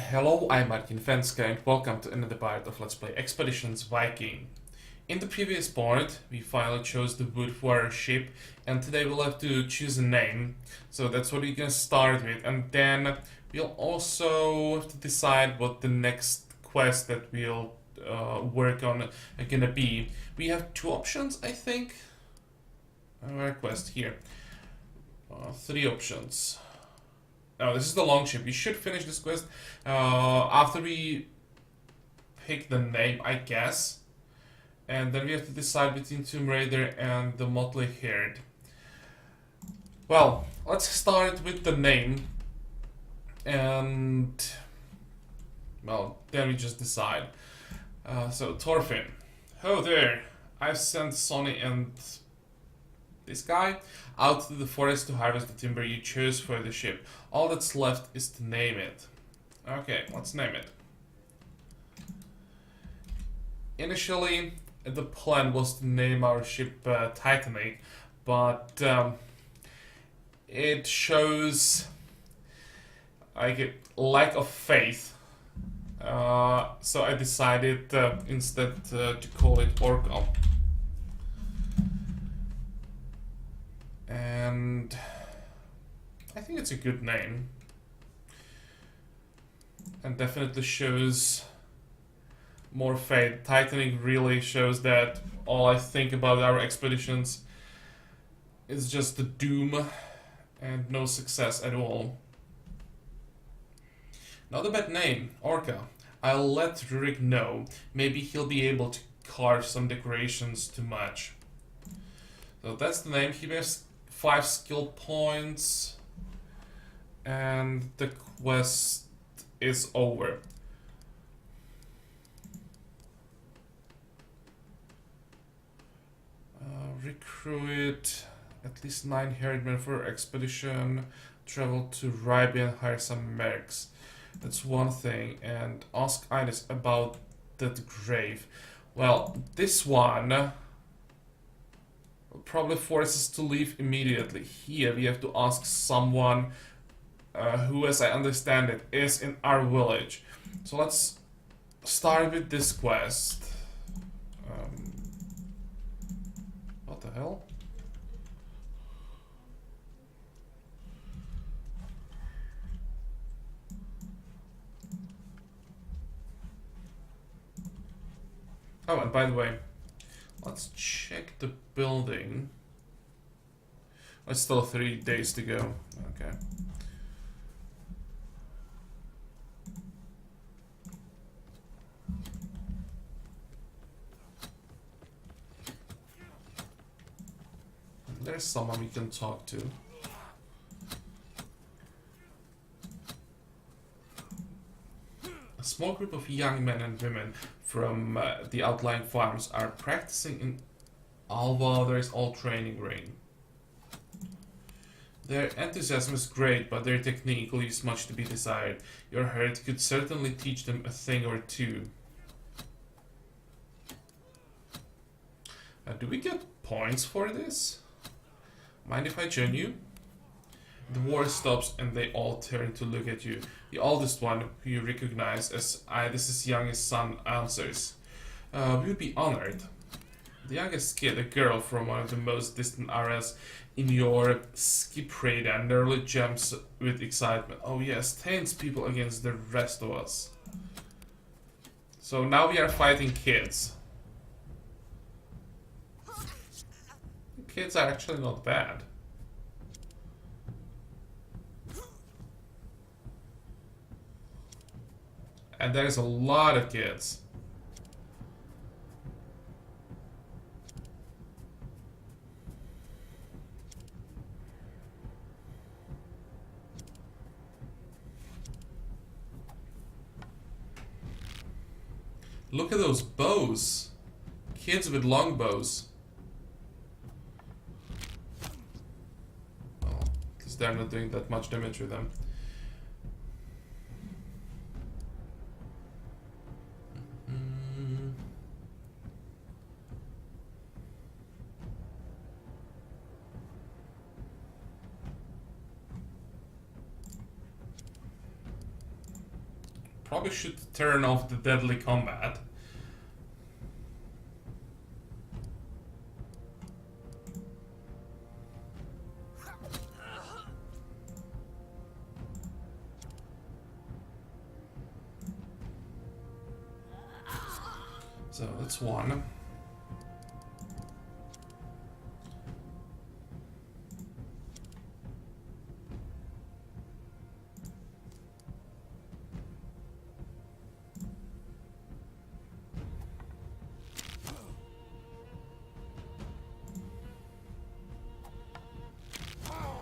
Hello, I'm Fencka and welcome to another part of Let's Play Expeditions Viking. In the previous part, we finally chose the wood warrior ship, and today we'll have to choose a name. So that's what we're gonna start with, and then we'll also have to decide what the next quest that we'll work on are gonna be. We have two options, I think. Our quest here. Three options. Oh, this is the long ship. We should finish this quest after we pick the name, I guess. And then we have to decide between Tomb Raider and the Motley Herd. Well, let's start with the name. And, well, then we just decide. So, Thorfinn. Oh there. I've sent Sonny and this guy out to the forest to harvest the timber you chose for the ship. All that's left is to name it. Okay, let's name it. Initially, the plan was to name our ship Titanic, but it shows like a lack of faith. So I decided instead to call it Orca. And I think it's a good name. And definitely shows more faith. Titanic really shows that all I think about our expeditions is just the doom and no success at all. Not a bad name, Orca. I'll let Rurik know. Maybe he'll be able to carve some decorations to match. So that's the name. He has 5 skill points. And the quest is over. Recruit at least 9 herdmen for expedition. Travel to Ribia and hire some mercs. That's one thing. And ask Ines about that grave. Well, this one will probably force us to leave immediately. Here we have to ask someone who, as I understand it, is in our village. So let's start with this quest. What the hell? Oh, and by the way, let's check the building. It's still 3 days to go. Okay. There's someone we can talk to. A small group of young men and women from the outlying farms are practicing in Alvader's old training ring. Their enthusiasm is great, but their technique leaves much to be desired. Your herd could certainly teach them a thing or two. Do we get points for this? Mind if I join you? The war stops and they all turn to look at you. The oldest one, who you recognize as Idis's youngest son, answers. We would be honored. The youngest kid, a girl from one of the most distant areas in your skip radar, nearly jumps with excitement. Oh yes, taints people against the rest of us. So now we are fighting kids. The kids are actually not bad. And there's a lot of kids. Look at those bows. Kids with long bows. Well, because they're not doing that much damage with them. probably should turn off the deadly combat. So that's one.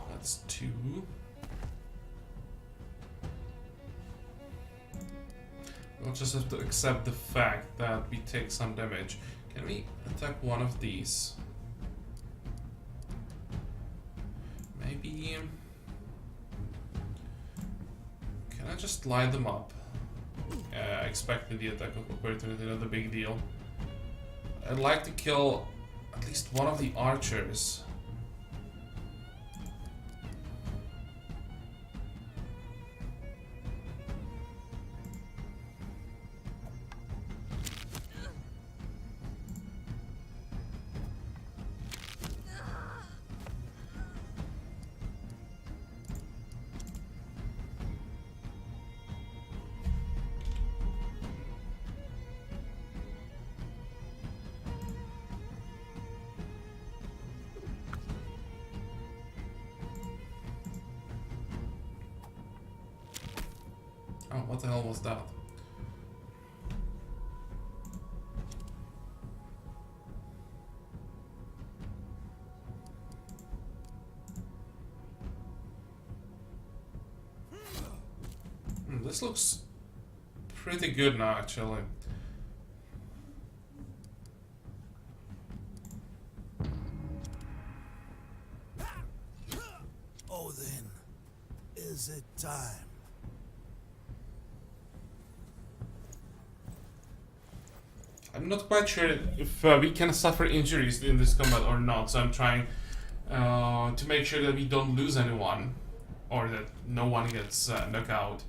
That's two. We'll just have to accept the fact that we take some damage. Can we attack one of these? Maybe... Can I just light them up? I expected the attack of opportunity, not a big deal. I'd like to kill at least one of the archers. Oh, what the hell was that? This looks pretty good now, actually. Oh, then, is it time? I'm not quite sure if we can suffer injuries in this combat or not, so I'm trying to make sure that we don't lose anyone, or that no one gets knocked out.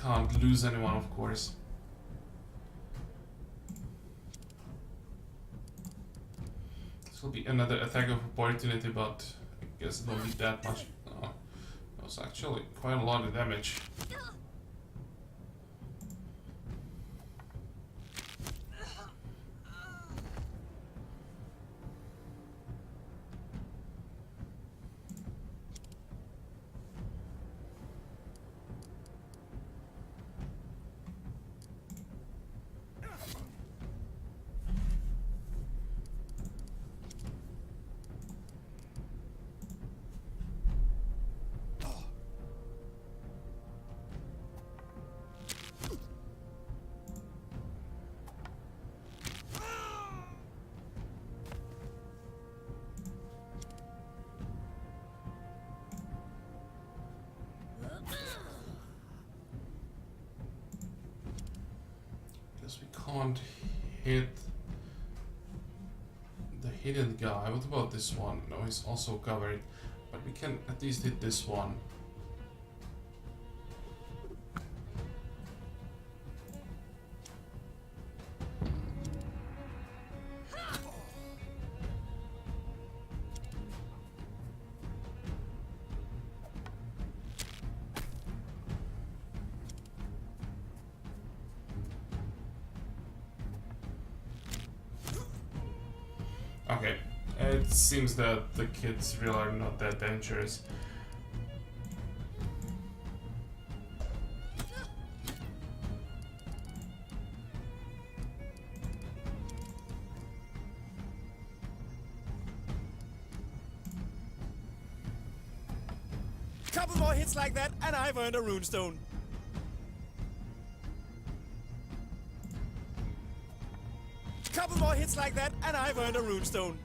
Can't lose anyone, of course. This will be another attack of opportunity, but I guess it won't be that much. Oh, that was actually quite a lot of damage. We can't hit the hidden guy. What about this one? No, he's also covered. But we can at least hit this one. Okay, it seems that the kids really are not that dangerous. Couple more hits like that, and I've earned a runestone. Couple more hits like that, and I've earned a runestone.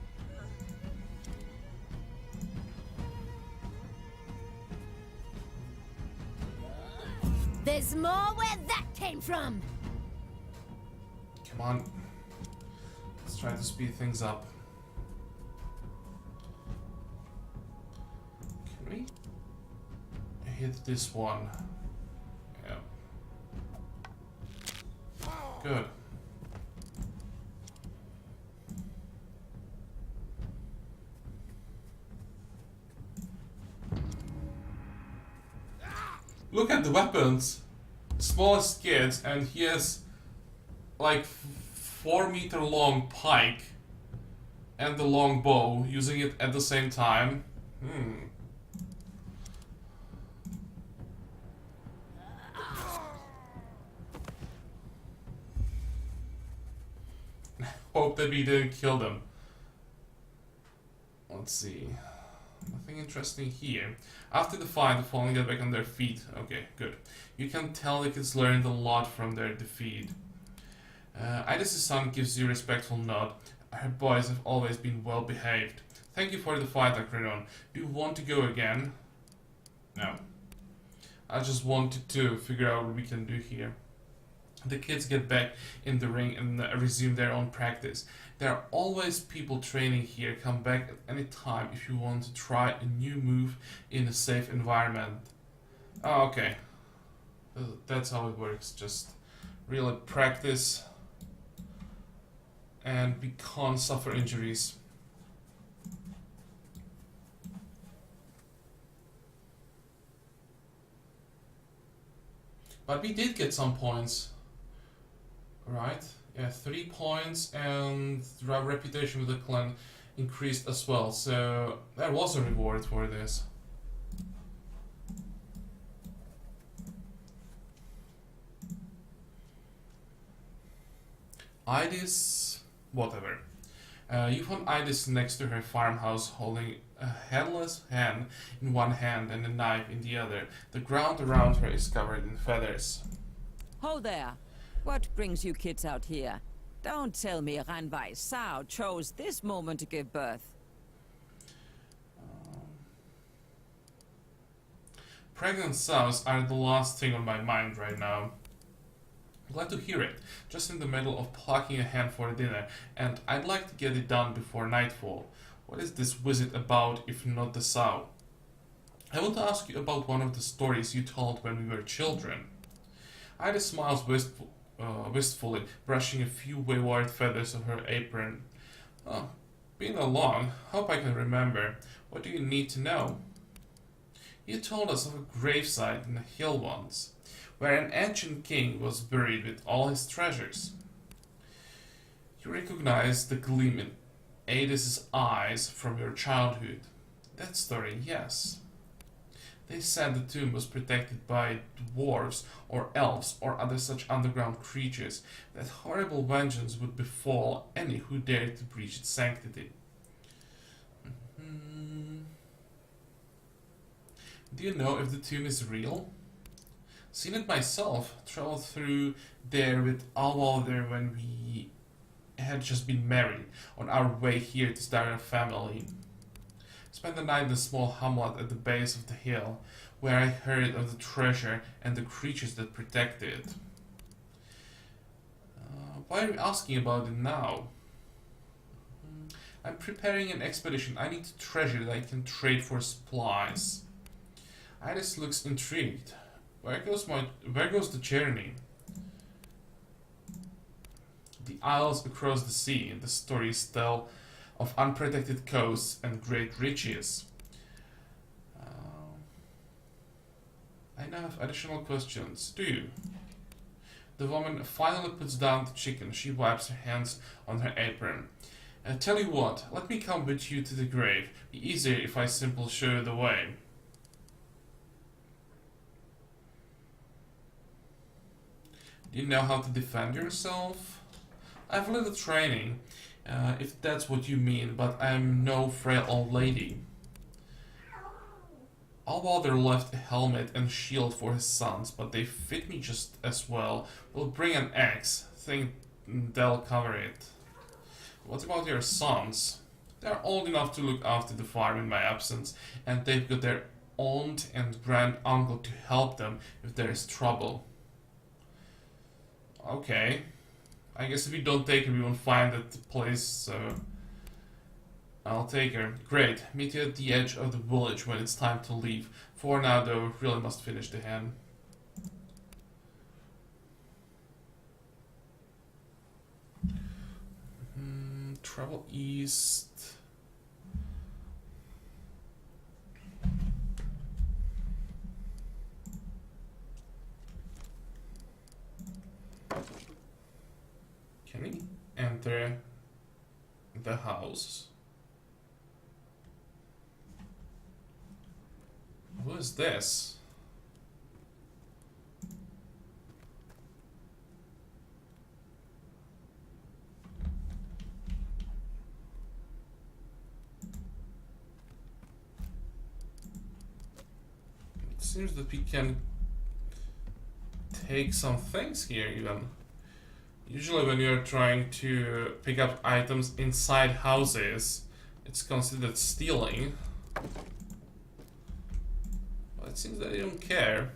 There's more where that came from. Come on. Let's try to speed things up. Can we hit this one? Yeah. Good. Look at the weapons. Smallest kids, and he has like 4-meter long pike and the long bow, using it at the same time. Hope that we didn't kill them. Let's see. Nothing interesting here. After the fight, the fallen get back on their feet. Okay, good. You can tell the kids learned a lot from their defeat. Idis' son gives you a respectful nod. Her boys have always been well behaved. Thank you for the fight, Akrenon. Do you want to go again? No. I just wanted to figure out what we can do here. The kids get back in the ring and resume their own practice. There are always people training here. Come back at any time if you want to try a new move in a safe environment. Oh, okay. That's how it works. Just really practice and we can't suffer injuries. But we did get some points. Right? Yeah, 3 points, and our reputation with the clan increased as well, so there was a reward for this. Idis, whatever. You found Idis next to her farmhouse, holding a headless hen in one hand and a knife in the other. The ground around her is covered in feathers. Ho there! What brings you kids out here? Don't tell me Ranvai Sao chose this moment to give birth. Pregnant sows are the last thing on my mind right now. Glad to hear it. Just in the middle of plucking a hen for dinner, and I'd like to get it done before nightfall. What is this visit about if not the sow? I want to ask you about one of the stories you told when we were children. Ida smiles wistfully, brushing a few wayward feathers of her apron. Oh, been along. Hope I can remember. What do you need to know? You told us of a gravesite in the hill once, where an ancient king was buried with all his treasures. You recognize the gleam in Adis' eyes from your childhood. That story, yes. They said the tomb was protected by dwarves or elves or other such underground creatures, that horrible vengeance would befall any who dared to breach its sanctity. Do you know if the tomb is real? Seen it myself, traveled through there with Alwalder when we had just been married, on our way here to start a family. Spent the night in a small hamlet at the base of the hill, where I heard of the treasure and the creatures that protect it. Why are you asking about it now? I'm preparing an expedition. I need treasure that I can trade for supplies. Iris looks intrigued. Where goes the journey? The isles across the sea. The stories tell of unprotected coasts and great riches. I now have additional questions. Do you? The woman finally puts down the chicken. She wipes her hands on her apron. Tell you what, let me come with you to the grave. Be easier if I simply show you the way. Do you know how to defend yourself? I have little training, if that's what you mean, but I'm no frail old lady. Alwalder left a helmet and shield for his sons, but they fit me just as well. We'll bring an axe. Think they'll cover it. What about your sons? They're old enough to look after the farm in my absence, and they've got their aunt and grand uncle to help them if there is trouble. Okay. I guess if we don't take her, we won't find that place, so I'll take her. Great. Meet you at the edge of the village when it's time to leave. For now, though, really must finish the hen. travel east. Can we enter the house? Who is this? It seems that we can take some things here even. Usually when you're trying to pick up items inside houses, it's considered stealing. But it seems that they don't care.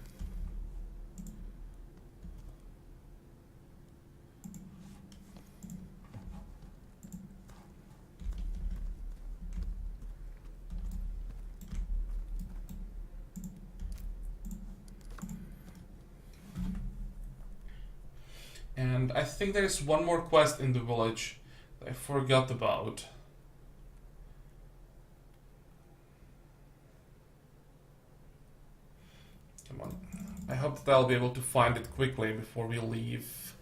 And I think there's one more quest in the village that I forgot about. Come on. I hope that I'll be able to find it quickly before we leave.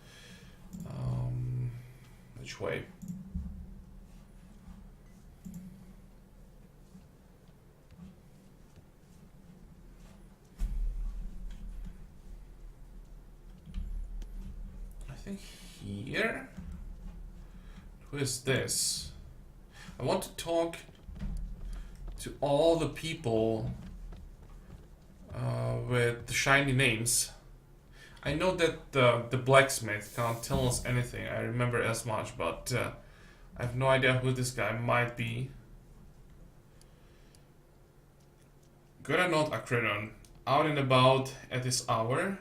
Which way? I think here? Who is this? I want to talk to all the people with the shiny names. I know that the blacksmith can't tell us anything. I remember as much, but I have no idea who this guy might be. Good or not, Akredon. Out and about at this hour.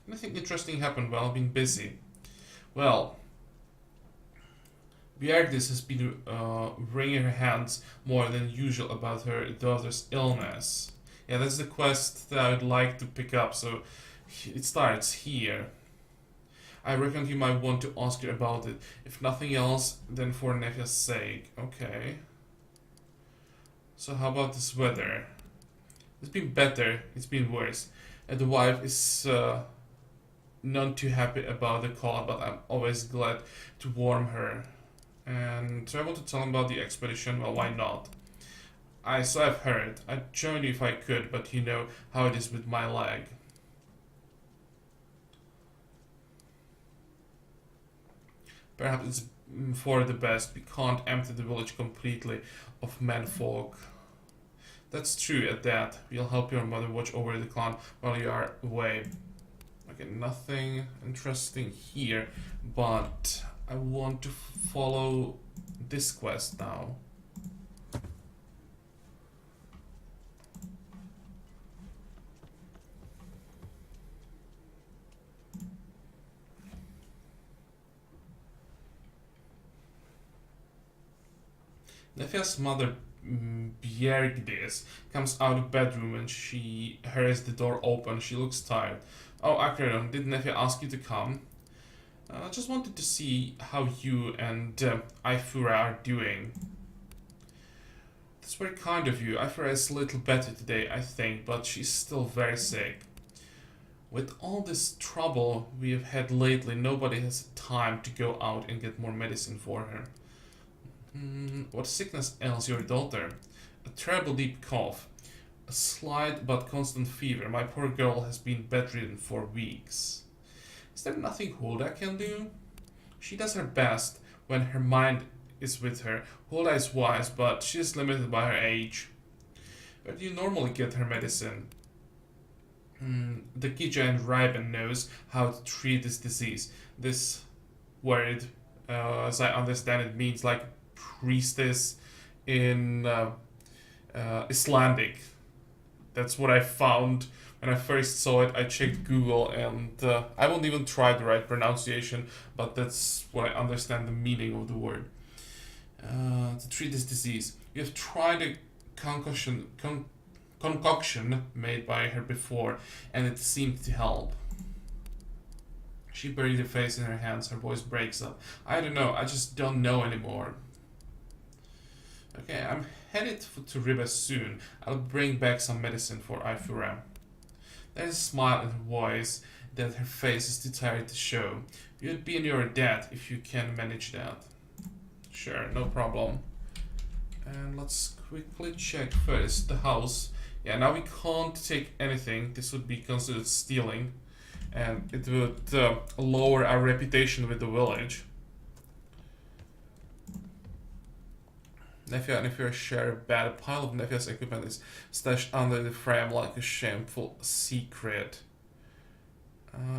Nothing interesting happened while being busy. Well, Bjergdis has been wringing her hands more than usual about her daughter's illness. Yeah, that's the quest that I would like to pick up, so it starts here. I reckon you might want to ask her about it. If nothing else, then for Nefia's sake. Okay. So how about this weather? It's been better, it's been worse. And the wife is not too happy about the call, but I'm always glad to warm her. And travel to tell him about the expedition, well, why not? So I've heard. I'd join you if I could, but you know how it is with my leg. Perhaps it's for the best. We can't empty the village completely of menfolk. That's true at that. We'll help your mother watch over the clan while you are away. Okay, nothing interesting here, but I want to follow this quest now. Nefia's mother, Bjergdis, comes out of bedroom and she hears the door open. She looks tired. Oh, Akredon, did Nefia ask you to come? I just wanted to see how you and Aifura are doing. That's very kind of you. Aifura is a little better today, I think, but she's still very sick. With all this trouble we have had lately, nobody has time to go out and get more medicine for her. What sickness ails your daughter? A terrible deep cough. A slight but constant fever. My poor girl has been bedridden for weeks. Is there nothing Hulda can do? She does her best when her mind is with her. Hulda is wise, but she is limited by her age. Where do you normally get her medicine? The Gija and Riben knows how to treat this disease. This word, as I understand it, means like priestess in Icelandic. That's what I found when I first saw it. I checked Google and I won't even try the right pronunciation, but that's what I understand the meaning of the word. To treat this disease. You have tried a concoction made by her before and it seemed to help. She buried her face in her hands. Her voice breaks up. I don't know. I just don't know anymore. Okay, I'm headed to Riba soon. I'll bring back some medicine for Ifura. There's a smile in her voice that her face is too tired to show. You'd be near death if you can manage that. Sure, no problem. And let's quickly check first the house. Yeah, now we can't take anything. This would be considered stealing. And it would lower our reputation with the village. Nefia and Nefia share a bed. A pile of Nefia's equipment is stashed under the frame like a shameful secret.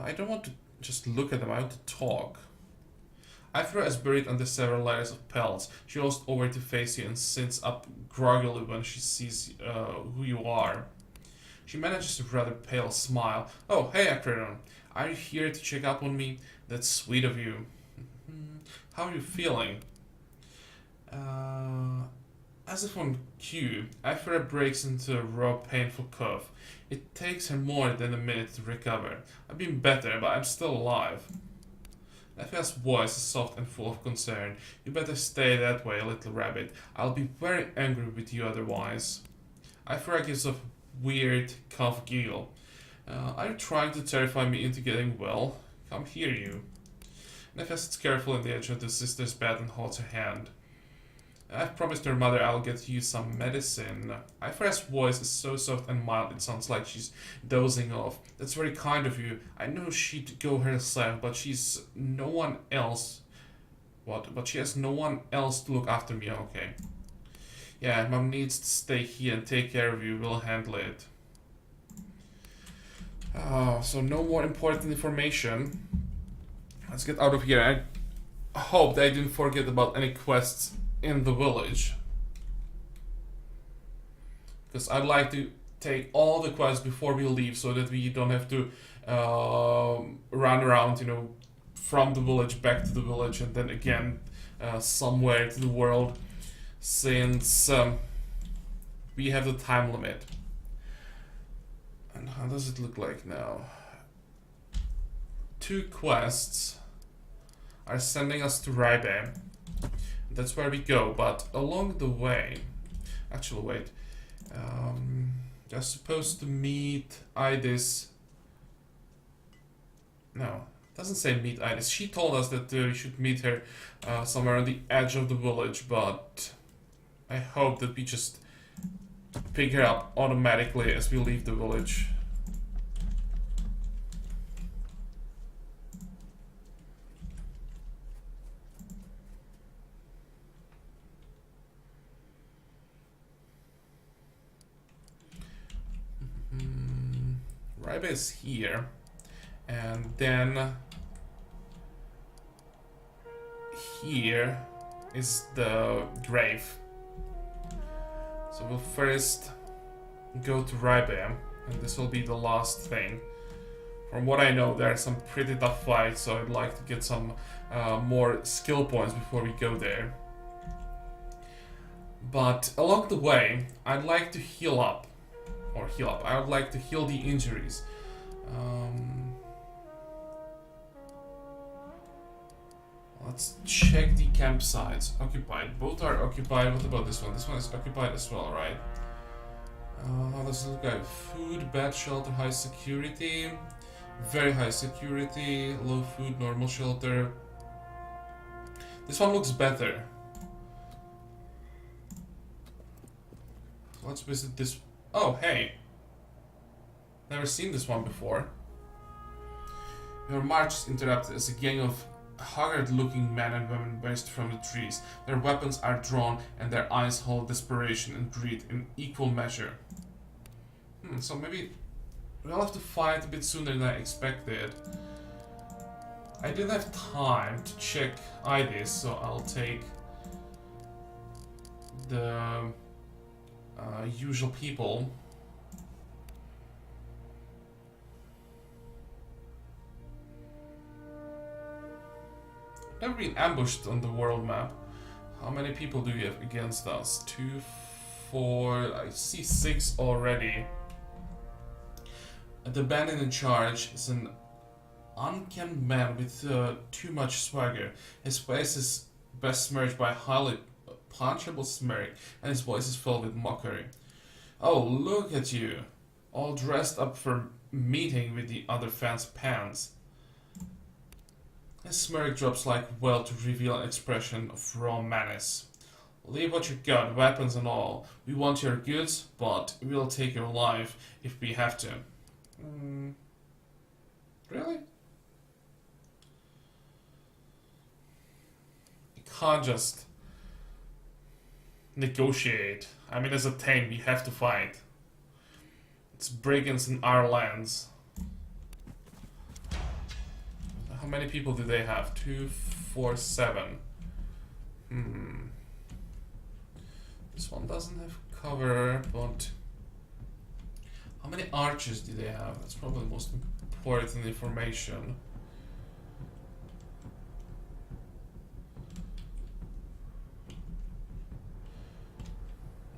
I don't want to just look at them, I want to talk. Ifra is buried under several layers of pelts. She rolls over to face you and sits up groggily when she sees who you are. She manages a rather pale smile. Oh, hey Akreon. Are you here to check up on me? That's sweet of you. How are you feeling? As if on cue, Ifra breaks into a raw, painful cough. It takes her more than a minute to recover. I've been better, but I'm still alive. Nefia's voice is soft and full of concern. You better stay that way, little rabbit. I'll be very angry with you otherwise. Ifra gives a weird cough giggle. Are you trying to terrify me into getting well? Come here, you. Nefia sits carefully on the edge of the sister's bed and holds her hand. I've promised her mother I'll get you some medicine. Ifra's voice is so soft and mild it sounds like she's dozing off. That's very kind of you. I know she'd go herself, but she's no one else. What? But she has no one else to look after me, okay. Yeah, Mom needs to stay here and take care of you. We'll handle it. So no more important information. Let's get out of here. I hope that I didn't forget about any quests in the village, because I'd like to take all the quests before we leave so that we don't have to run around, you know, from the village back to the village and then again somewhere to the world, since we have the time limit. And how does it look like now? 2 quests are sending us to Raibe. That's where we go, but along the way... Actually, wait. They're supposed to meet Idis... No, it doesn't say meet Idis. She told us that we should meet her somewhere on the edge of the village, but... I hope that we just pick her up automatically as we leave the village. Raibe is here, and then here is the grave. So we'll first go to Raibe, and this will be the last thing. From what I know, there are some pretty tough fights, so I'd like to get some more skill points before we go there. But along the way, I'd like to heal up. I would like to heal the injuries. Let's check the campsites. Occupied. Both are occupied. What about this one? This one is occupied as well, right? How does it look like? Food, bad shelter, high security. Very high security. Low food, normal shelter. This one looks better. Let's visit this. Oh, hey. Never seen this one before. Your march is interrupted as a gang of haggard-looking men and women burst from the trees. Their weapons are drawn and their eyes hold desperation and greed in equal measure. So maybe we'll have to fight a bit sooner than I expected. I didn't have time to check IDs, so I'll take the usual people. Never been ambushed on the world map. How many people do you have against us? 2, 4, I see 6 already. The bandit in charge is an Unkempt man with too much swagger. His face is besmirched by a highly punchable smirk, and his voice is filled with mockery. Oh, look at you, all dressed up for meeting with the other fans' pants. His smirk drops like well to reveal an expression of raw menace. Leave what you got, weapons and all. We want your goods, but we'll take your life if we have to. Really? You can't just negotiate. I mean, as a team, we have to fight. It's brigands in our lands. How many people do they have? 2, 4, 7. This one doesn't have cover, but how many archers do they have? That's probably the most important information.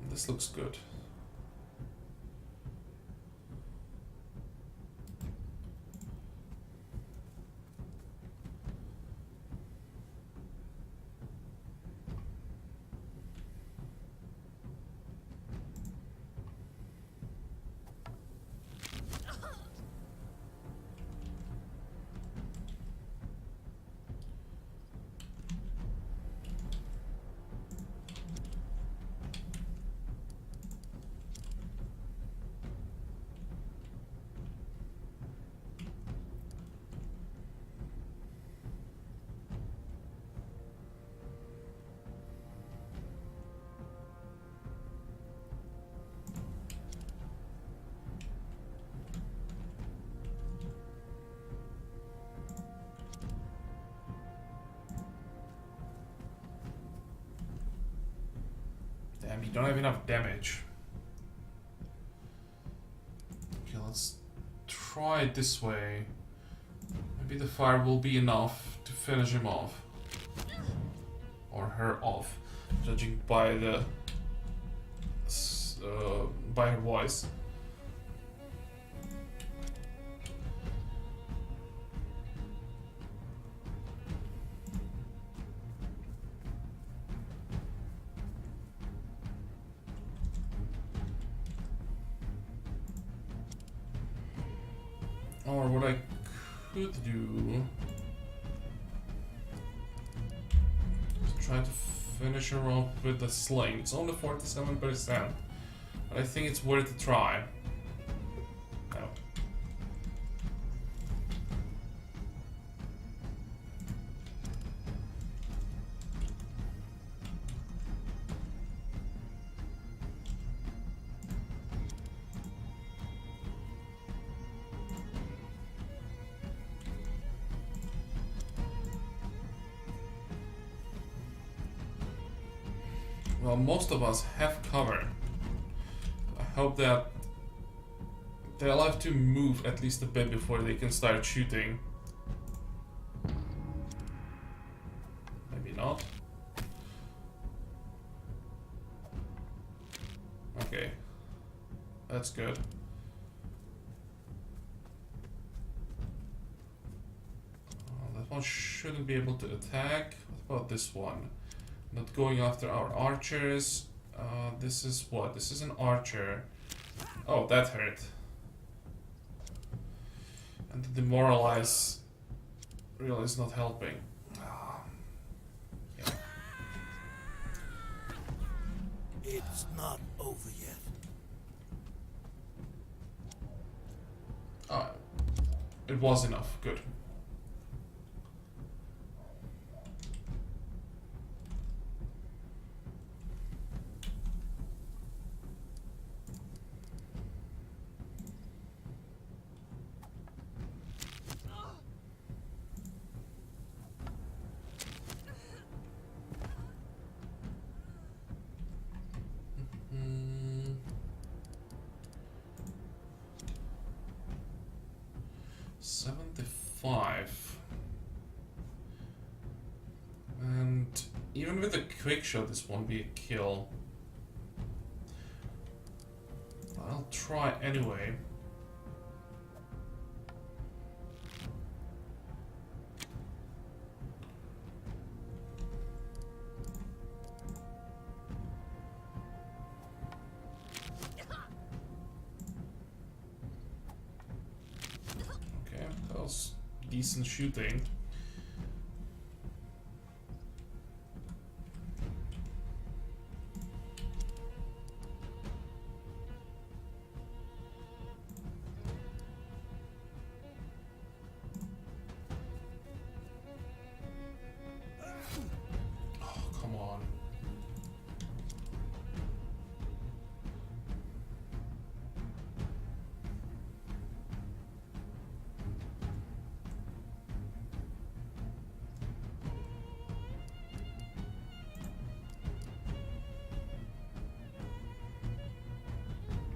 This looks good. Damn, you don't have enough damage. Okay, let's try it this way. Maybe the fire will be enough to finish him off. Or her off, judging by the by her voice. Or what I could do is try to finish her off with the sling. It's only 47%, but I think it's worth a try. No. Well, most of us have cover. I hope that they'll have to move at least a bit before they can start shooting. Maybe not. Okay. That's good. That one shouldn't be able to attack. What about this one? Not going after our archers. This is what? This is an archer. Oh, that hurt. And the demoralize really is not helping. Yeah. It's not over yet. Oh, it was enough. Good. Mm. 75. And even with a quick shot, this won't be a kill. I'll try anyway. decent shooting. Oh, come on.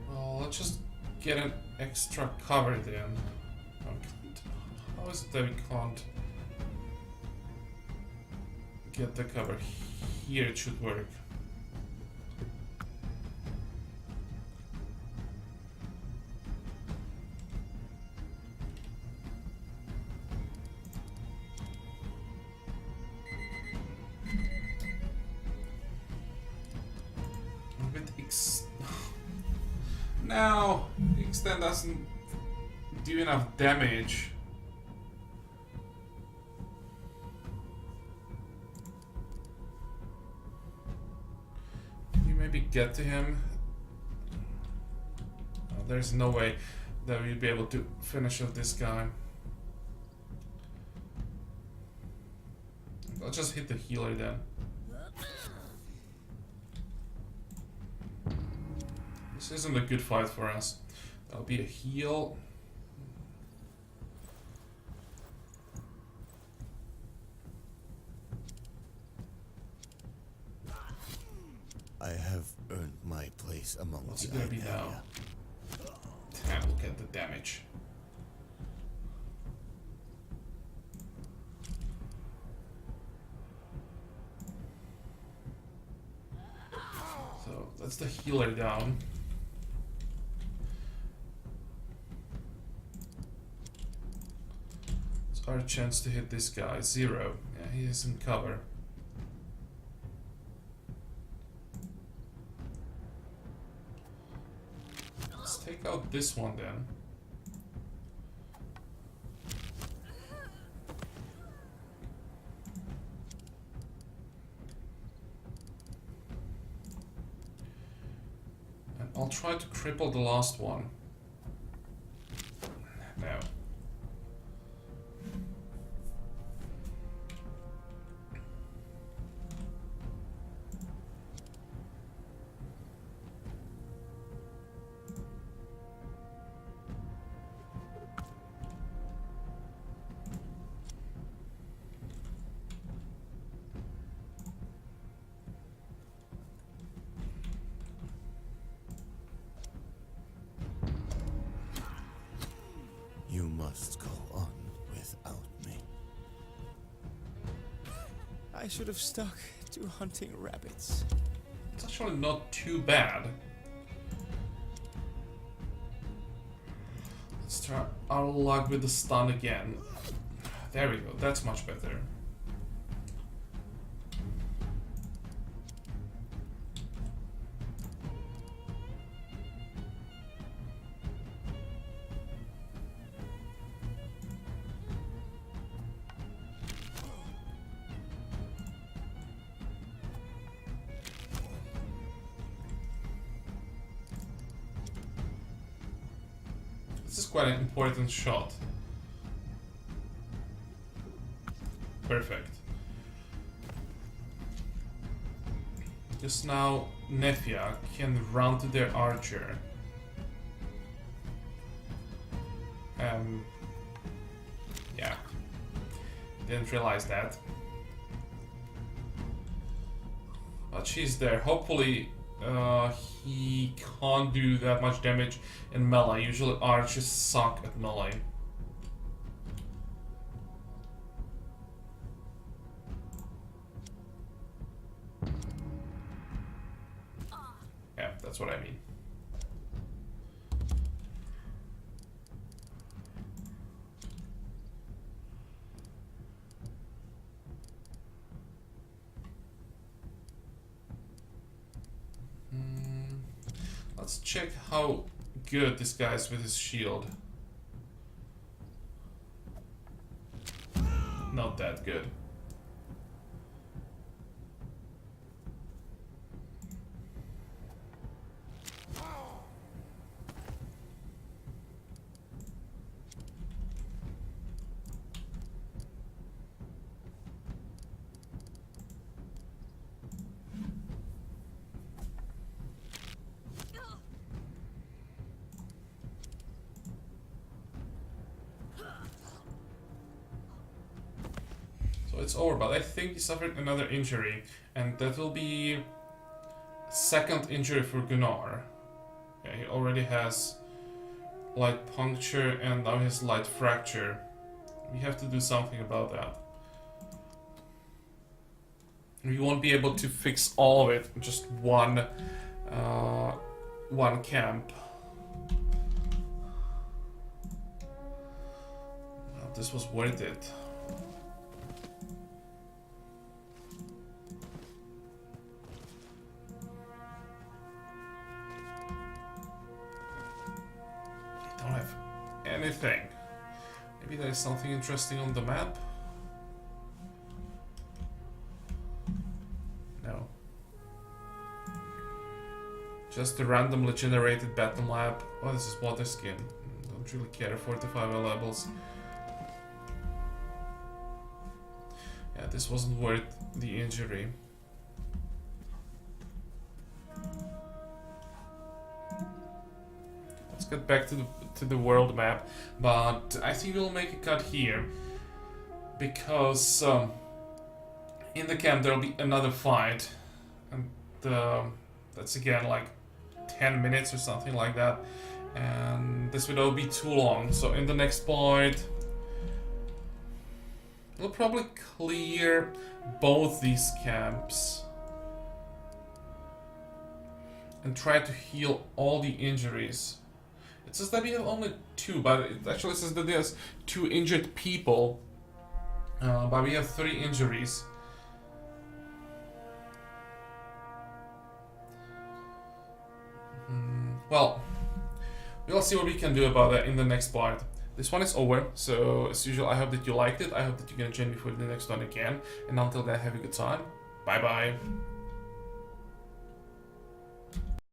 Well, let's just get an extra cover then. How is it that we can't get the cover here? It should work. No, extend doesn't do enough damage. Can you maybe get to him? Oh, there's no way that we'd be able to finish off this guy. I'll just hit the healer then. This isn't a good fight for us. That'll be a heal. I have earned my place among What's the it gonna be now? Damn, look at the damage. So that's the healer down. It's our chance to hit this guy. 0. Yeah, he is in cover. Let's take out this one then. And I'll try to cripple the last one. No. You must go on without me. I should have stuck to hunting rabbits. It's actually not too bad. Let's try our luck with the stun again. There we go, that's much better. This is quite an important shot. Perfect. Just now, Nefia can run to their archer. Yeah. Didn't realize that. But she's there. Hopefully, he can't do that much damage in melee. Usually archers suck at melee. Yeah, that's what I mean. Let's check how good this guy is with his shield. not that good. So it's over, but I think he suffered another injury, and that will be second injury for Gunnar. Yeah, he already has light puncture and now he has light fracture. We have to do something about that. We won't be able to fix all of it in just one camp. Well, this was worth it. I don't have anything. Maybe there is something interesting on the map. No. Just a randomly generated battle map. Oh, this is water skin. Don't really care. 45 levels. Yeah, this wasn't worth the injury. Let's get back to the world map, but I think we'll make a cut here because in the camp there'll be another fight, and that's again like 10 minutes or something like that, and this will be too long. So in the next part we'll probably clear both these camps and try to heal all the injuries. It says that we have only 2, but it actually says that there's 2 injured people, but we have 3 injuries. Well, we'll see what we can do about that in the next part. This one is over, so as usual, I hope that you liked it. I hope that you're gonna join me for the next one again. And until then, have a good time. Bye bye.